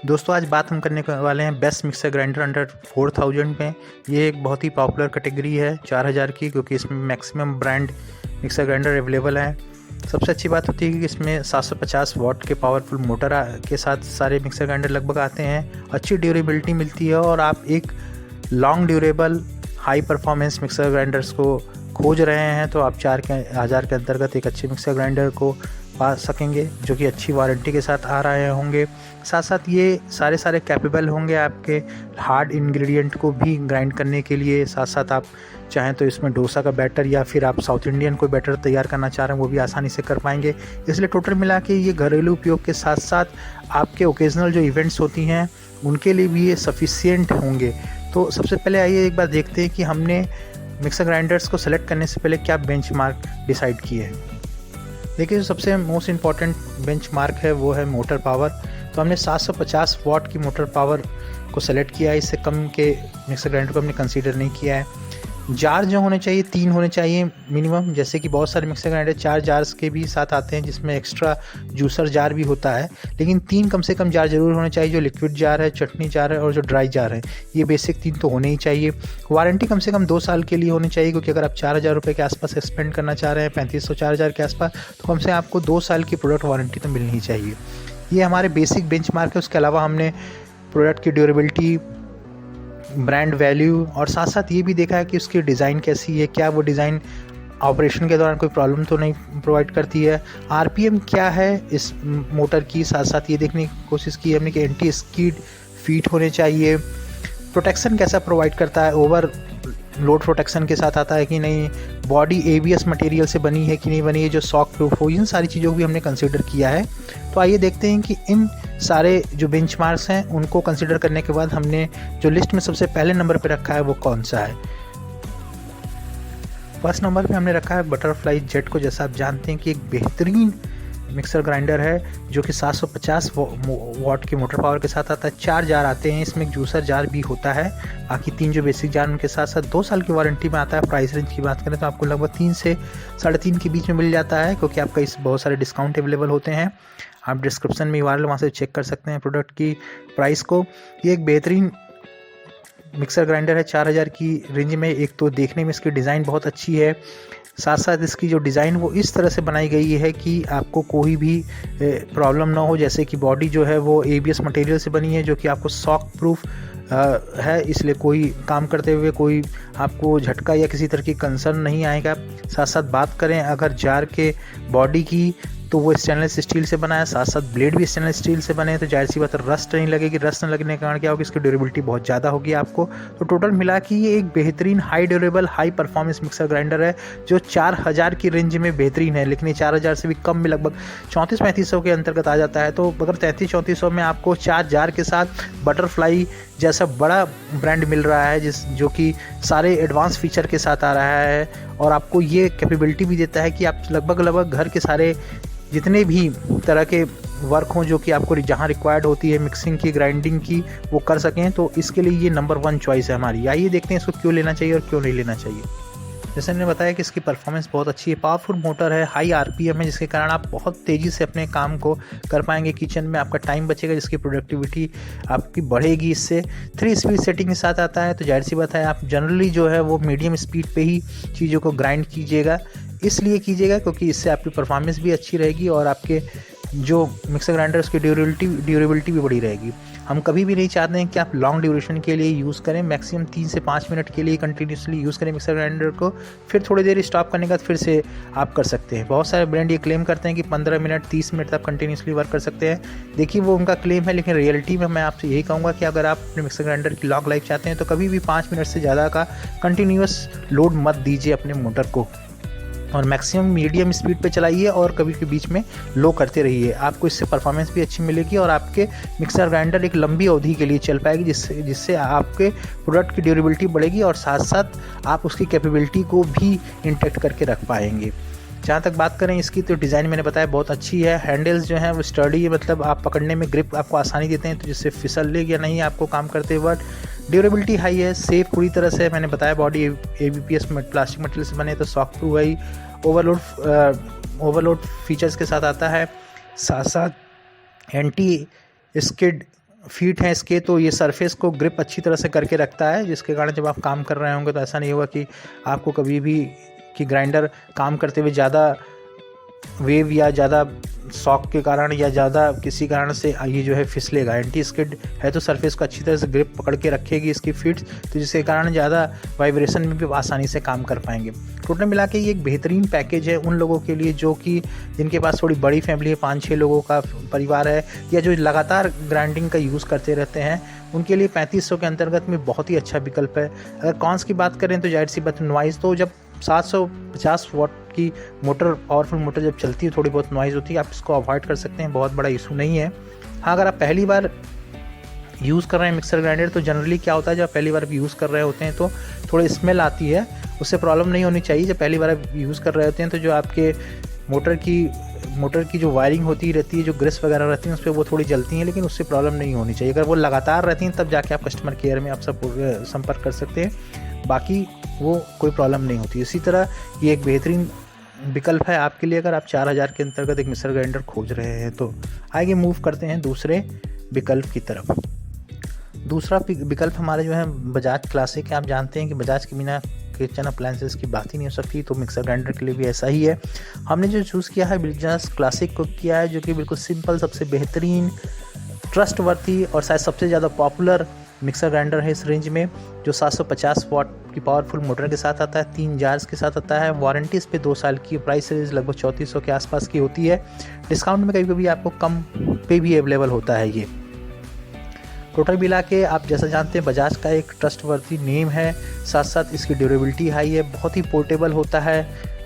दोस्तों आज बात हम करने वाले हैं बेस्ट मिक्सर ग्राइंडर अंडर 4000 में। ये एक बहुत ही पॉपुलर कैटेगरी है 4000 की, क्योंकि इसमें maximum brand mixer grinder available हैं। सबसे अच्छी बात होती है कि इसमें 750 वाट के पावरफुल मोटर के साथ सारे मिक्सर ग्राइंडर लगभग आते हैं। अच्छी ड्यूरेबिलिटी मिलती है और आप एक long durable high performance mixer grinders को खोज रहे हैं तो आप 4000 के अंतर्गत एक अच्छे मिक्सर ग्राइंडर को पा सकेंगे, जो कि अच्छी वारंटी के साथ आ रहे होंगे। साथ साथ ये सारे कैपेबल होंगे आपके हार्ड इंग्रेडिएंट को भी ग्राइंड करने के लिए। साथ साथ आप चाहें तो इसमें डोसा का बैटर या फिर आप साउथ इंडियन कोई बैटर तैयार करना चाह रहे हैं वो भी आसानी से कर पाएंगे। इसलिए टोटल मिला के ये घरेलू उपयोग के साथ साथ आपके ओकेजनल जो इवेंट्स होती हैं उनके लिए भी ये सफिशिएंट होंगे। तो सबसे पहले आइए एक बार देखते हैं कि हमने मिक्सर ग्राइंडर्स को सेलेक्ट करने से पहले क्या बेंचमार्क डिसाइड किए हैं। देखिए जो सबसे मोस्ट इम्पॉर्टेंट बेंचमार्क है वो है मोटर पावर। तो हमने 750 वाट की मोटर पावर को सेलेक्ट किया है। इससे कम के मिक्सर ग्राइंडर को हमने कंसीडर नहीं किया है। जार जो होने चाहिए 3 होने चाहिए मिनिमम, जैसे कि बहुत सारे मिक्सर ग्राइंडर 4 जार्स के भी साथ आते हैं जिसमें एक्स्ट्रा जूसर जार भी होता है, लेकिन 3 कम से कम जार जरूर होने चाहिए। जो लिक्विड जार है, चटनी जार है और जो ड्राई जार है, ये बेसिक 3 तो होने ही चाहिए। वारंटी कम से कम 2 साल के लिए होनी चाहिए, क्योंकि अगर आप 4000 रुपये के आसपास स्पेंड करना चाह रहे हैं 3500-4000 के आसपास, तो कम से आपको 2 साल की प्रोडक्ट वारंटी तो मिलनी ही चाहिए। ये हमारे बेसिक बेंचमार्क है। उसके अलावा हमने प्रोडक्ट की ड्यूरेबिलिटी, ब्रांड वैल्यू और साथ साथ ये भी देखा है कि उसकी डिज़ाइन कैसी है, क्या वो डिज़ाइन ऑपरेशन के दौरान कोई प्रॉब्लम तो नहीं प्रोवाइड करती है, आरपीएम क्या है इस मोटर की। साथ साथ ये देखने की कोशिश की हमने कि एंटी स्किड फीट होने चाहिए, प्रोटेक्शन कैसा प्रोवाइड करता है, ओवर लोड प्रोटेक्शन के साथ आता है कि नहीं, बॉडी एबीएस मटेरियल से बनी है कि नहीं बनी है, जो शॉक प्रूफ हो, इन सारी चीज़ों को भी हमने कंसीडर किया है। तो आइए देखते हैं कि इन सारे जो बेंचमार्क्स हैं उनको कंसीडर करने के बाद हमने जो लिस्ट में सबसे पहले नंबर पे रखा है वो कौन सा है। फर्स्ट नंबर पे हमने रखा है बटरफ्लाई जेट को। जैसा आप जानते हैं कि एक बेहतरीन मिक्सर ग्राइंडर है जो कि 750 वाट की मोटर पावर के साथ आता है। 4 जार आते हैं, इसमें एक जूसर जार भी होता है। बाकी 3 जो बेसिक जार उनके साथ साथ 2 साल की वारंटी में आता है। प्राइस रेंज की बात करें तो आपको लगभग 3 से 3.5 के बीच में मिल जाता है, क्योंकि आपका इस बहुत सारे डिस्काउंट अवेलेबल होते हैं। आप डिस्क्रिप्शन में URL वहाँ से चेक कर सकते हैं प्रोडक्ट की प्राइस को। ये एक बेहतरीन मिक्सर ग्राइंडर है 4000 की रेंज में। एक तो देखने में इसकी डिज़ाइन बहुत अच्छी है, साथ साथ इसकी जो डिज़ाइन वो इस तरह से बनाई गई है कि आपको कोई भी प्रॉब्लम ना हो। जैसे कि बॉडी जो है वो ABS मटेरियल से बनी है, जो कि आपको शॉक प्रूफ है, इसलिए कोई काम करते हुए कोई आपको झटका या किसी तरह की कंसर्न नहीं आएगा। साथ साथ बात करें अगर जार के बॉडी की, तो वो स्टेनलेस स्टील से बना है, साथ साथ ब्लेड भी स्टेनलेस स्टील से बने हैं, तो जाहिर सी बात है रस्ट नहीं लगेगी। रस्ट न लगने के कारण क्या होगा, इसकी ड्यूरेबिलिटी बहुत ज़्यादा होगी आपको। तो टोटल मिला के ये एक बेहतरीन high durable high performance mixer grinder है जो 4000 की रेंज में बेहतरीन है, लेकिन ये 4000 से भी कम में लगभग 3400-3500 के अंतर्गत आ जाता है। तो अगर 3300-3400 में आपको 4 जार के साथ बटरफ्लाई जैसा बड़ा ब्रांड मिल रहा है जो कि सारे एडवांस फीचर के साथ आ रहा है और आपको ये कैपेबिलिटी भी देता है कि आप लगभग घर के सारे जितने भी तरह के वर्क हों जो कि आपको जहाँ रिक्वायर्ड होती है मिक्सिंग की, ग्राइंडिंग की, वो कर सकें। तो इसके लिए ये नंबर 1 चॉइस है हमारी। आइए देखते हैं इसको क्यों लेना चाहिए और क्यों नहीं लेना चाहिए। जैसे मैंने बताया कि इसकी परफॉर्मेंस बहुत अच्छी है, पावरफुल मोटर है, हाई आरपीएम है, जिसके कारण आप बहुत तेज़ी से अपने काम को कर पाएंगे। किचन में आपका टाइम बचेगा, जिसकी प्रोडक्टिविटी आपकी बढ़ेगी। इससे 3 स्पीड सेटिंग के साथ आता है, तो जाहिर सी बात है आप जनरली जो है वो मीडियम स्पीड पे ही चीज़ों को ग्राइंड कीजिएगा। इसलिए कीजिएगा क्योंकि इससे आपकी परफॉर्मेंस भी अच्छी रहेगी और आपके जो मिक्सर ग्राइंडर उसकी ड्यूरेबिलिटी भी बड़ी रहेगी। हम कभी भी नहीं चाहते हैं कि आप लॉन्ग ड्यूरेशन के लिए यूज़ करें, मैक्सिमम 3 से 5 मिनट के लिए कंटिन्यूसली यूज़ करें मिक्सर ग्राइंडर को, फिर थोड़ी देर स्टॉप करने के बाद फिर से आप कर सकते हैं। बहुत सारे ब्रांड ये क्लेम करते हैं कि 15 मिनट 30 मिनट तक कंटिन्यूसली वर्क कर सकते हैं। देखिए वो उनका क्लेम है, लेकिन रियलिटी में मैं आपसे यही कहूँगा कि अगर आप अपने मिक्सर ग्राइंडर की लॉन्ग लाइफ चाहते हैं तो कभी भी 5 मिनट से ज़्यादा का कंटिन्यूस लोड मत दीजिए अपने मोटर को, और मैक्सिमम मीडियम स्पीड पे चलाइए और कभी के बीच में लो करते रहिए। आपको इससे परफॉर्मेंस भी अच्छी मिलेगी और आपके मिक्सर ग्राइंडर एक लंबी अवधि के लिए चल पाएगी, जिससे आपके प्रोडक्ट की ड्यूरेबिलिटी बढ़ेगी और साथ साथ आप उसकी कैपेबिलिटी को भी इंटैक्ट करके रख पाएंगे। जहाँ तक बात करें इसकी, तो डिज़ाइन मैंने बताया बहुत अच्छी है। हैंडल्स जो हैं वो स्टर्डी है, मतलब आप पकड़ने में ग्रिप आपको आसानी देते हैं, तो जिससे फिसल ले या नहीं आपको काम करते वक्त। ड्यूरेबिलिटी हाई है, सेफ पूरी तरह से, मैंने बताया बॉडी ABS प्लास्टिक मटेरियल से बने तो शॉक प्रूफ है। ओवरलोड फीचर्स के साथ आता है। साथ साथ एंटी स्किड फीट हैं इसके, तो ये सरफेस को ग्रिप अच्छी तरह से करके रखता है, जिसके कारण जब आप काम कर रहे होंगे तो ऐसा नहीं होगा कि आपको कभी भी कि ग्राइंडर काम करते हुए ज़्यादा वेव या ज़्यादा शॉक के कारण या ज़्यादा किसी कारण से ये जो है फिसलेगा। एंटी स्किड है तो सरफेस को अच्छी तरह से ग्रिप पकड़ के रखेगी इसकी फीट्स, तो जिसके कारण ज़्यादा वाइब्रेशन में भी आसानी से काम कर पाएंगे। टोटल मिला के ये एक बेहतरीन पैकेज है उन लोगों के लिए जो कि जिनके पास थोड़ी बड़ी फैमिली है, 5-6 लोगों का परिवार है, या जो लगातार ग्राइंडिंग का यूज़ करते रहते हैं, उनके लिए 3500 के अंतर्गत में बहुत ही अच्छा विकल्प है। अगर कॉन्स की बात करें तो जाहिर सी बात नॉइज़, तो जब 750 वाट की मोटर, पावरफुल मोटर जब चलती है थोड़ी बहुत नॉइज़ होती है, आप इसको अवॉइड कर सकते हैं, बहुत बड़ा इशू नहीं है। हाँ, अगर आप पहली बार यूज़ कर रहे हैं मिक्सर ग्राइंडर, तो जनरली क्या होता है जब पहली बार यूज़ कर रहे होते हैं तो थोड़ी स्मेल आती है, उससे प्रॉब्लम नहीं होनी चाहिए। जब पहली बार आप यूज़ कर रहे होते हैं तो जो आपके मोटर की जो वायरिंग होती रहती है, जो ग्रिस वगैरह रहती हैं उस पर वो थोड़ी जलती हैं, लेकिन उससे प्रॉब्लम नहीं होनी चाहिए। अगर वो लगातार रहती हैं तब जाके आप कस्टमर केयर में आप सब संपर्क कर सकते हैं, बाकी वो कोई प्रॉब्लम नहीं होती। इसी तरह ये एक बेहतरीन विकल्प है आपके लिए अगर आप 4000 के अंतर्गत एक मिक्सर ग्राइंडर खोज रहे हैं तो। आगे मूव करते हैं दूसरे विकल्प की तरफ। दूसरा विकल्प हमारे जो है बजाज क्लासिक है। आप जानते हैं कि बजाज के बिना किचन अप्लायंसेस की बात ही नहीं हो सकती, तो मिक्सर ग्राइंडर के लिए भी ऐसा ही है। हमने जो चूज़ किया है बजाज क्लासिक को किया है, जो कि बिल्कुल सिंपल, सबसे बेहतरीन, ट्रस्टवर्थी और शायद सबसे ज़्यादा पॉपुलर मिक्सर ग्राइंडर है इस रेंज में, जो 750 वाट की पावरफुल मोटर के साथ आता है, 3 जार्स के साथ आता है। वारंटी इस पे 2 साल की, प्राइस रेंज लगभग 3400 के आसपास की होती है। डिस्काउंट में कभी कभी आपको कम पे भी अवेलेबल होता है ये। टोटल मिला के आप जैसा जानते हैं बजाज का एक ट्रस्टवर्थी नेम है, साथ साथ इसकी ड्यूरेबिलिटी हाई है, बहुत ही पोर्टेबल होता है,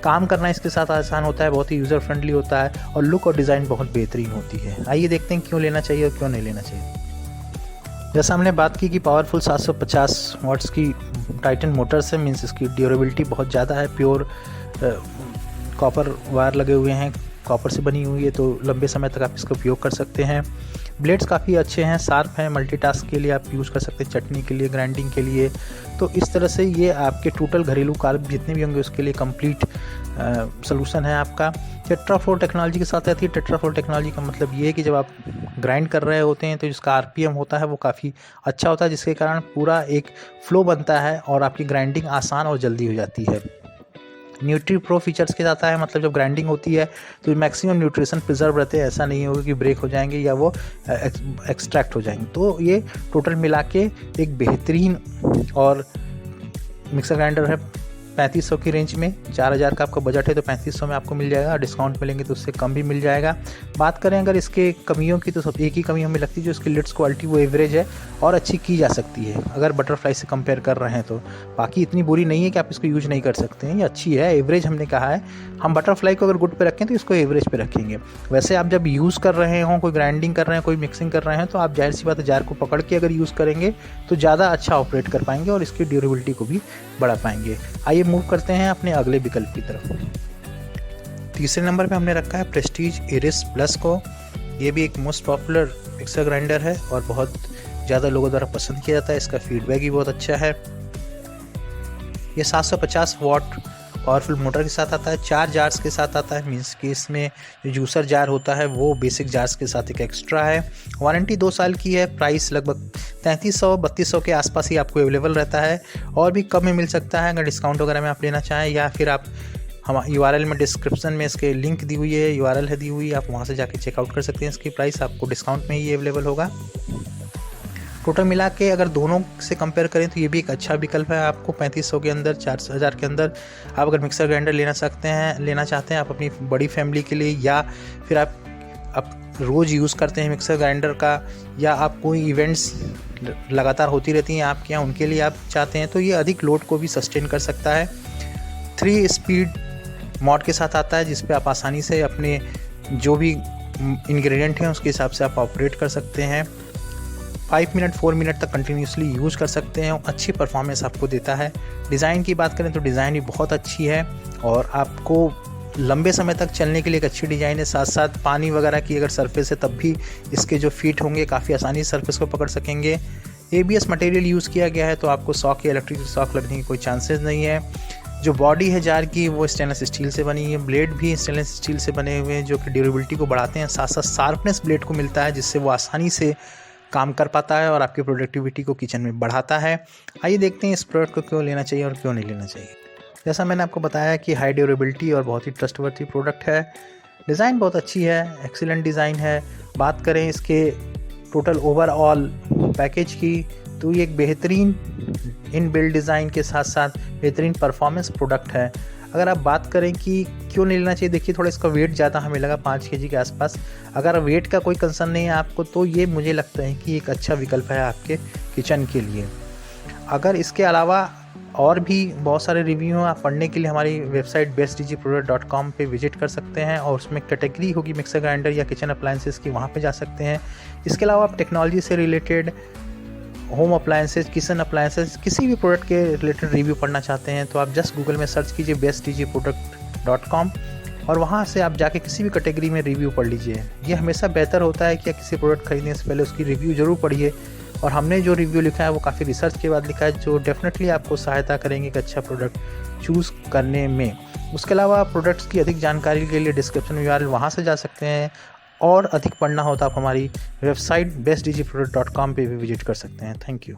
काम करना इसके साथ आसान होता है, बहुत ही यूज़र फ्रेंडली होता है और लुक और डिज़ाइन बहुत बेहतरीन होती है। आइए देखते हैं क्यों लेना चाहिए और क्यों नहीं लेना चाहिए। जैसा हमने बात की कि पावरफुल 750 वाट्स की टाइटन मोटर्स है, मीन्स इसकी ड्यूरेबिलिटी बहुत ज़्यादा है। प्योर कॉपर वायर लगे हुए हैं, कॉपर से बनी हुई है, तो लंबे समय तक आप इसका उपयोग कर सकते हैं। ब्लेड्स काफ़ी अच्छे हैं, शार्प हैं, मल्टीटास्क के लिए आप यूज़ कर सकते हैं, चटनी के लिए, ग्राइंडिंग के लिए। तो इस तरह से ये आपके टोटल घरेलू कार्य जितने भी होंगे उसके लिए कंप्लीट सलूशन है आपका। टेट्राफ्लोर टेक्नोलॉजी के साथ आती है। टेट्राफ्लोर टेक्नोलॉजी का मतलब ये है कि जब आप ग्राइंड कर रहे होते हैं तो जिसका आरपीएम होता है वो काफ़ी अच्छा होता है, जिसके कारण पूरा एक फ्लो बनता है और आपकी ग्राइंडिंग आसान और जल्दी हो जाती है। न्यूट्री प्रो फीचर्स के साथ है, मतलब जब ग्राइंडिंग होती है तो मैक्सिमम न्यूट्रिशन प्रिजर्व रहते हैं, ऐसा नहीं होगा कि ब्रेक हो जाएंगे या वो एक्सट्रैक्ट हो जाएंगे। तो ये टोटल मिला के एक बेहतरीन और मिक्सर ग्राइंडर है 3500 की रेंज में। 4000 का आपका बजट है तो 3500 में आपको मिल जाएगा, डिस्काउंट मिलेंगे तो उससे कम भी मिल जाएगा। बात करें अगर इसके कमियों की तो सब एक ही कमी हमें लगती है, जो इसकी लिड्स क्वालिटी वो एवरेज है और अच्छी की जा सकती है अगर बटरफ्लाई से कंपेयर कर रहे हैं तो। बाकी इतनी बुरी नहीं है कि आप इसको यूज नहीं कर सकते हैं, ये अच्छी है, एवरेज हमने कहा है। हम बटरफ्लाई को अगर गुड पे रखें तो इसको एवरेज पे रखेंगे। वैसे आप जब यूज़ कर रहे हों, कोई ग्राइंडिंग कर रहे हैं, कोई मिक्सिंग कर रहे हैं, तो आप जाहिर सी बात है जार को पकड़ के अगर यूज़ करेंगे तो ज़्यादा अच्छा ऑपरेट कर पाएंगे और इसकी ड्यूरेबिलिटी को भी बढ़ा पाएंगे। आइए मूव करते हैं अपने अगले विकल्प की तरफ। तीसरे नंबर पे हमने रखा है प्रेस्टीज इरिस प्लस को। ये भी एक मोस्ट पॉपुलर मिक्सर ग्राइंडर है और बहुत ज़्यादा लोगों द्वारा पसंद किया जाता है। इसका फीडबैक भी बहुत अच्छा है। ये 750 वाट पावरफुल मोटर के साथ आता है, 4 जार्स के साथ आता है, मीन्स कि इसमें जो जूसर जार होता है वो बेसिक जार्स के साथ एक एक्स्ट्रा है। वारंटी 2 साल की है। प्राइस लगभग 3300-3200 के आसपास ही आपको अवेलेबल रहता है, और भी कम में मिल सकता है अगर डिस्काउंट वगैरह में आप लेना चाहें, या फिर आप हम URL में डिस्क्रिप्शन में इसके लिंक दी हुई है, URL है दी हुई, आप वहाँ से जाके चेकआउट कर सकते हैं। इसकी प्राइस आपको डिस्काउंट में ही अवेलेबल होगा। टोटल मिला के अगर दोनों से कंपेयर करें तो ये भी एक अच्छा विकल्प है आपको। 3500 के अंदर, 4000 के अंदर आप अगर मिक्सर ग्राइंडर लेना चाहते हैं आप अपनी बड़ी फैमिली के लिए, या फिर आप रोज़ यूज़ करते हैं मिक्सर ग्राइंडर का, या आप कोई इवेंट्स लगातार होती रहती हैं आपके यहाँ, उनके लिए आप चाहते हैं, तो ये अधिक लोड को भी सस्टेन कर सकता है। 3 स्पीड मॉड के साथ आता है, जिस पे आप आसानी से अपने जो भी इंग्रेडिएंट हैं उसके हिसाब से आप ऑपरेट कर सकते हैं। 5 मिनट 4 मिनट तक कंटिन्यूसली यूज़ कर सकते हैं और अच्छी परफॉर्मेंस आपको देता है। डिज़ाइन की बात करें तो डिज़ाइन भी बहुत अच्छी है और आपको लंबे समय तक चलने के लिए एक अच्छी डिज़ाइन है। साथ साथ पानी वगैरह की अगर सरफेस है तब भी इसके जो फीट होंगे काफ़ी आसानी से सरफेस को पकड़ सकेंगे। ABS मटेरियल यूज़ किया गया है तो आपको शॉक या इलेक्ट्रिक शॉक लगने की कोई चांसेस नहीं है। जो बॉडी है जार की वो स्टेनलेस स्टील से बनी है, ब्लेड भी स्टेनलेस स्टील से बने हुए हैं जो कि ड्यूरेबिलिटी को बढ़ाते हैं। साथ साथ शार्पनेस ब्लेड को मिलता है जिससे वो आसानी से काम कर पाता है और आपकी प्रोडक्टिविटी को किचन में बढ़ाता है। आइए देखते हैं इस प्रोडक्ट को क्यों लेना चाहिए और क्यों नहीं लेना चाहिए। जैसा मैंने आपको बताया कि हाई ड्यूरेबिलिटी और बहुत ही ट्रस्टवर्थी प्रोडक्ट है। डिज़ाइन बहुत अच्छी है, एक्सीलेंट डिज़ाइन है। बात करें इसके टोटल ओवरऑल पैकेज की तो ये एक बेहतरीन इन बिल्ड डिज़ाइन के साथ साथ बेहतरीन परफॉर्मेंस प्रोडक्ट है। अगर आप बात करें कि क्यों नहीं लेना चाहिए, देखिए थोड़ा इसका वेट ज़्यादा हमें लगा 5 kg के आसपास। अगर वेट का कोई कंसर्न नहीं है आपको तो ये मुझे लगता है कि एक अच्छा विकल्प है आपके किचन के लिए। अगर इसके अलावा और भी बहुत सारे रिव्यू हैं, आप पढ़ने के लिए हमारी वेबसाइट bestdgproduct.com पे विजिट कर सकते हैं और उसमें कैटेगरी होगी मिक्सर ग्राइंडर या किचन अप्लायंसेस की, वहाँ पे जा सकते हैं। इसके अलावा आप टेक्नोलॉजी से related home appliances, kitchen appliances, किसी भी प्रोडक्ट के रिलेटेड रिव्यू पढ़ना चाहते हैं तो आप जस्ट गूगल में सर्च कीजिए bestdgproduct.com और वहाँ से आप जाके किसी भी कैटेगरी में रिव्यू पढ़ लीजिए। ये हमेशा बेहतर होता है कि किसी प्रोडक्ट खरीदने से पहले उसकी रिव्यू ज़रूर पढ़िए और हमने जो रिव्यू लिखा है वो काफ़ी रिसर्च के बाद लिखा है, जो डेफिनेटली आपको सहायता करेंगे एक अच्छा प्रोडक्ट चूज़ करने में। उसके अलावा प्रोडक्ट्स की अधिक जानकारी के लिए डिस्क्रिप्शन में URL वहाँ से जा सकते हैं और अधिक पढ़ना हो तो आप हमारी वेबसाइट bestdgproduct.com पे भी विजिट कर सकते हैं। Thank you.